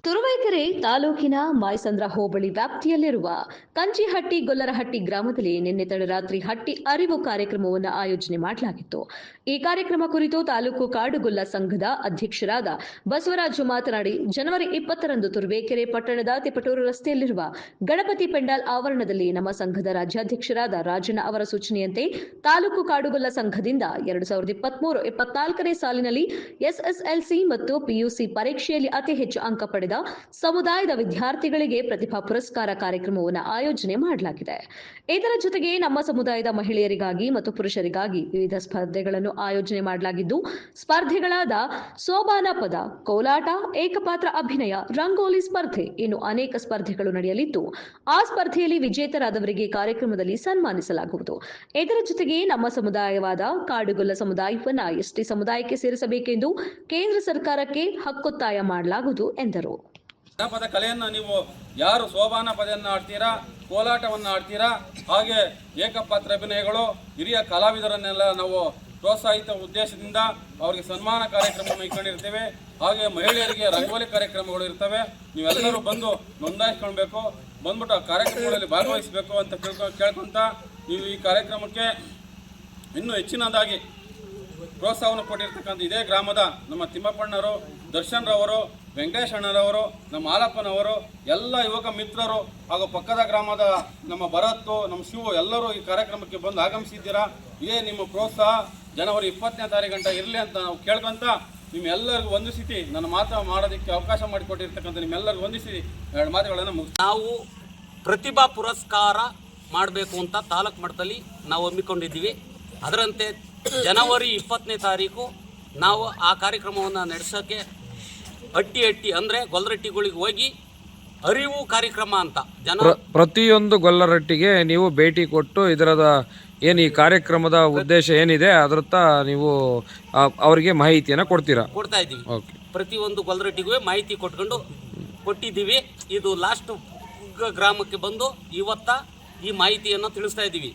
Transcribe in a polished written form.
ತುರುವೇಕೆರೆ ತಾಲೂಕಿನ ಮಾಯಸಂದ್ರ ಹೋಬಳಿ ವ್ಯಾಪ್ತಿಯಲ್ಲಿರುವ ಕಂಚಿಹಟ್ಟಿ ಗೊಲ್ಲರಹಟ್ಟಿ ಗ್ರಾಮದಲ್ಲಿ ನಿನ್ನೆ ತಡರಾತ್ರಿ ಹಟ್ಟಿ ಅರಿವು ಕಾರ್ಯಕ್ರಮವನ್ನು ಆಯೋಜನೆ ಮಾಡಲಾಗಿತ್ತು. ಈ ಕಾರ್ಯಕ್ರಮ ಕುರಿತು ತಾಲೂಕು ಕಾಡುಗೊಲ್ಲ ಸಂಘದ ಅಧ್ಯಕ್ಷರಾದ ಬಸವರಾಜು ಮಾತನಾಡಿ, ಜನವರಿ 20ರಂದು ತುರುವೇಕೆರೆ ಪಟ್ಟಣದ ತಿಪಟೂರು ರಸ್ತೆಯಲ್ಲಿರುವ ಗಣಪತಿ ಪೆಂಡಾಲ್ ಆವರಣದಲ್ಲಿ ನಮ್ಮ ಸಂಘದ ರಾಜ್ಯಾಧ್ಯಕ್ಷರಾದ ರಾಜಣ್ಣ ಅವರ ಸೂಚನೆಯಂತೆ ತಾಲೂಕು ಕಾಡುಗೊಲ್ಲ ಸಂಘದಿಂದ 2023-24ನೇ ಸಾಲಿನಲ್ಲಿ ಎಸ್ಎಸ್ಎಲ್ಸಿ ಮತ್ತು ಪಿಯುಸಿ ಪರೀಕ್ಷೆಯಲ್ಲಿ ಅತಿ ಹೆಚ್ಚು ಅಂಕ ಪಡೆದ ಸಮುದಾಯದ ವಿದ್ಯಾರ್ಥಿಗಳಿಗೆ ಪ್ರತಿಭಾ ಪುರಸ್ಕಾರ ಕಾರ್ಯಕ್ರಮವನ್ನು ಆಯೋಜನೆ ಮಾಡಲಾಗಿದೆ. ಇದರ ಜೊತೆಗೆ ನಮ್ಮ ಸಮುದಾಯದ ಮಹಿಳೆಯರಿಗಾಗಿ ಮತ್ತು ಪುರುಷರಿಗಾಗಿ ವಿವಿಧ ಸ್ಪರ್ಧೆಗಳನ್ನು ಆಯೋಜನೆ ಮಾಡಲಾಗಿದ್ದು, ಸ್ಪರ್ಧೆಗಳಾದ ಸೋಬಾನ ಪದ, ಕೋಲಾಟ, ಏಕಪಾತ್ರ ಅಭಿನಯ, ರಂಗೋಲಿ ಸ್ಪರ್ಧೆ ಇನ್ನು ಅನೇಕ ಸ್ಪರ್ಧೆಗಳು ನಡೆಯಲಿದ್ದು, ಆ ಸ್ಪರ್ಧೆಯಲ್ಲಿ ವಿಜೇತರಾದವರಿಗೆ ಕಾರ್ಯಕ್ರಮದಲ್ಲಿ ಸನ್ಮಾನಿಸಲಾಗುವುದು. ಇದರ ಜೊತೆಗೆ ನಮ್ಮ ಸಮುದಾಯವಾದ ಕಾಡುಗೊಲ್ಲ ಸಮುದಾಯವನ್ನ ಎಸ್ಟಿ ಸಮುದಾಯಕ್ಕೆ ಸೇರಿಸಬೇಕೆಂದು ಕೇಂದ್ರ ಸರ್ಕಾರಕ್ಕೆ ಹಕ್ಕೊತ್ತಾಯ ಮಾಡಲಾಗುವುದು ಎಂದರು. ಜನಪದ ಕಲೆಯನ್ನು ನೀವು ಯಾರು ಸೋಬಾನ ಪದವನ್ನು ಆಡ್ತೀರಾ, ಕೋಲಾಟವನ್ನು ಆಡ್ತೀರಾ, ಹಾಗೆ ಏಕಪಾತ್ರ ಅಭಿನಯಗಳು, ಹಿರಿಯ ಕಲಾವಿದರನ್ನೆಲ್ಲ ನಾವು ಪ್ರೋತ್ಸಾಹಿತ ಉದ್ದೇಶದಿಂದ ಅವರಿಗೆ ಸನ್ಮಾನ ಕಾರ್ಯಕ್ರಮವನ್ನು ಇಟ್ಕೊಂಡಿರ್ತೇವೆ. ಹಾಗೆ ಮಹಿಳೆಯರಿಗೆ ರಂಗೋಲಿ ಕಾರ್ಯಕ್ರಮಗಳು ಇರ್ತವೆ. ನೀವೆಲ್ಲರೂ ಬಂದು ನೋಂದಾಯಿಸ್ಕೊಳ್ಬೇಕು, ಬಂದ್ಬಿಟ್ಟು ಆ ಕಾರ್ಯಕ್ರಮಗಳಲ್ಲಿ ಭಾಗವಹಿಸಬೇಕು ಅಂತ ಕೇಳ್ಕೊಂತ ನೀವು ಈ ಕಾರ್ಯಕ್ರಮಕ್ಕೆ ಇನ್ನೂ ಹೆಚ್ಚಿನದಾಗಿ ಪ್ರೋತ್ಸಾಹವನ್ನು ಕೊಟ್ಟಿರ್ತಕ್ಕಂಥ ಇದೇ ಗ್ರಾಮದ ನಮ್ಮ ತಿಮ್ಮಪ್ಪಣ್ಣವರು, ದರ್ಶನ್ ರವರು, ವೆಂಕಟೇಶ್ ಅಣ್ಣರವರು, ನಮ್ಮ ಹಾಲಪ್ಪನವರು, ಎಲ್ಲ ಯುವಕ ಮಿತ್ರರು ಹಾಗೂ ಪಕ್ಕದ ಗ್ರಾಮದ ನಮ್ಮ ಭರತ್, ನಮ್ಮ ಶಿವು ಎಲ್ಲರೂ ಈ ಕಾರ್ಯಕ್ರಮಕ್ಕೆ ಬಂದು ಆಗಮಿಸಿದ್ದೀರಾ. ಇದೇ ನಿಮ್ಮ ಪ್ರೋತ್ಸಾಹ ಜನವರಿ 20ನೇ ತಾರೀಕು ಇರಲಿ ಅಂತ ನಾವು ಕೇಳ್ಕೊಂತ ನಿಮ್ಮೆಲ್ಲರಿಗೂ ವಂದಿಸಿ ನನ್ನ ಮಾತು ಮಾಡೋದಕ್ಕೆ ಅವಕಾಶ ಮಾಡಿಕೊಟ್ಟಿರ್ತಕ್ಕಂಥ ನಿಮ್ಮೆಲ್ಲರಿಗೂ ವಂದಿಸಿ ಎರಡು ಮಾತುಗಳನ್ನು ಮುಗಿಸಿ. ನಾವು ಪ್ರತಿಭಾ ಪುರಸ್ಕಾರ ಮಾಡಬೇಕು ಅಂತ ತಾಲೂಕು ಮಟ್ಟದಲ್ಲಿ ನಾವು ಹಮ್ಮಿಕೊಂಡಿದ್ದೀವಿ. ಅದರಂತೆ ಜನವರಿ 20ನೇ ತಾರೀಕು ನಾವು ಆ ಕಾರ್ಯಕ್ರಮವನ್ನು ನಡೆಸೋಕ್ಕೆ ಹಟ್ಟಿ ಅಂದರೆ ಗೊಲ್ಲರಟ್ಟಿಗಳಿಗೆ ಹೋಗಿ ಅರಿವು ಕಾರ್ಯಕ್ರಮ ಅಂತ ಪ್ರತಿಯೊಂದು ಗೊಲ್ಲರಟ್ಟಿಗೆ ನೀವು ಭೇಟಿ ಕೊಟ್ಟು ಇದರದ ಏನು ಈ ಕಾರ್ಯಕ್ರಮದ ಉದ್ದೇಶ ಏನಿದೆ ಅದರತ್ತ ನೀವು ಅವರಿಗೆ ಮಾಹಿತಿಯನ್ನು ಕೊಡ್ತಾ ಇದ್ದೀವಿ. ಪ್ರತಿಯೊಂದು ಗೊಲ್ಲರಟ್ಟಿಗೂ ಮಾಹಿತಿ ಕೊಟ್ಟಿದ್ದೀವಿ. ಇದು ಲಾಸ್ಟ್ ಗ್ರಾಮಕ್ಕೆ ಬಂದು ಇವತ್ತ ಈ ಮಾಹಿತಿಯನ್ನು ತಿಳಿಸ್ತಾ ಇದ್ದೀವಿ.